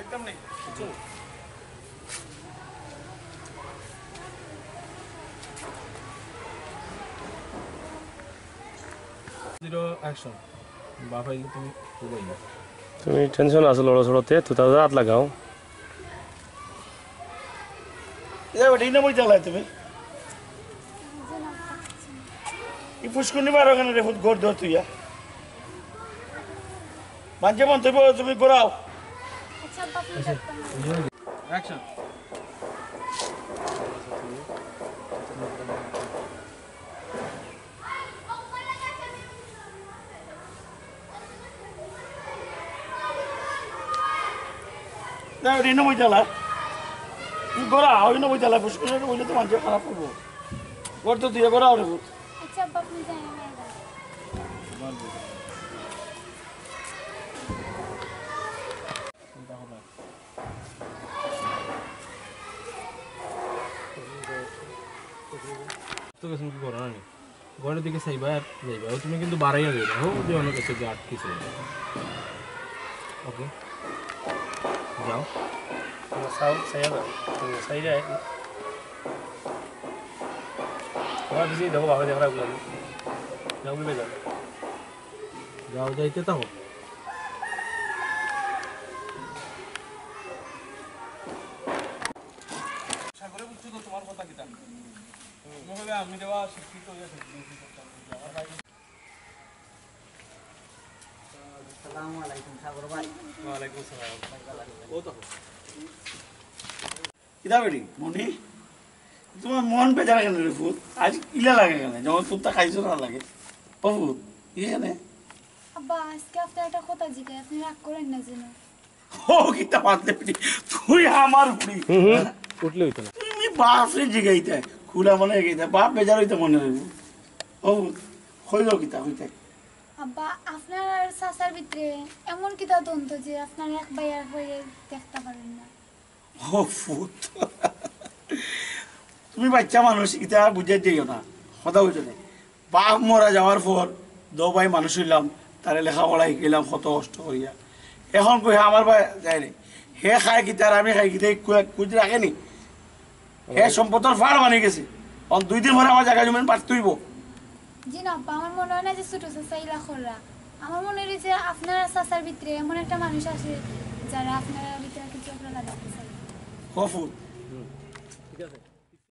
একদম নেই চলো জিরো অ্যাকশন বাবাই তুমি খুবই তুমি টেনশন আছো লড়ো ছড়োতে তো তাদের হাত লাগাও এই না বই চালায় তুমি এই পুষ্কুনি বার ওখানে রে গোর ধর তুই মাঝে মন তুমি ঘোরাও অ্যাকশন বই চালা তুই ঘোরাও বই চালা পুষ্কুনি বইলে তো মানুষ খারাপ করবো গোর তো তুই ঘোরাও রে তো কিছু কি করো না ঘরের দিকে চাইবা আর যাইবা তুমি কিন্তু বাড়াইয়া যাইবা হো যে অনেক কিছু যে আটকেছে ওকে যাও সাউ সাইয়া না সাই যায় তোমার বেশি দেখো বাবা দেখা গুলো যাও বলে যাও যাও যাইতে থাকো সাগরে বুঝছো তো তোমার কথা কিটা আমি দেওয়া শিক্ষিত হয়েছে আসসালামু আলাইকুম সাগর ভাই। ওয়ালাইকুম আসসালাম ও তো কিদা বেটি মনি তোমার মন বেজার কেন রে ফুট আজ ইলা লাগে কেন যেমন ফুটটা খাইছো না লাগে ও ফুট এখানে আব্বা আজকে আপনার একটা কথা জিজ্ঞাসা আপনি রাগ করেন না যেন ও কিতা পাতলে বেটি তুই আমার বুড়ি উঠলে হইতো না তুমি বাপরে জিগাইতে খুলা মনে গেইতে বাপ বেজার হইতে মনে হইব ও হইল কিতা হইতে আব্বা আপনার আর চাচার ভিতরে এমন কিতা দ্বন্দ্ব যে আপনার এক ভাই আর ভাইয়ে দেখতে পারেন না ও ফুট তুমি বাচ্চা মানুষ ইটা বুঝে দিও না কথা বুঝো না বাপ মরা যাওয়ার পর দো ভাই মানুষ হইলাম তারে লেখাপড়া শিখাইলাম কত কষ্ট করিয়া এখন কই আমার ভাই যায় রে হে খায় কিতা আর আমি খাই কিতা কুজ রাখেনি হে সম্পদের ফাড় বানিয়ে গেছে অন 2 দিন পরে আমার জায়গা জমিন পাঠ তুইব জি না আব্বা আমার মনে হয় না যে ছোট চাচা ইলা খররা আমার মনে হয় যে আপনার আর চাচার ভিতরে এমন একটা মানুষ আছে যারা আপনার ভিতরে কিছু একটা লাগাতে চায় কফুট ঠিক আছে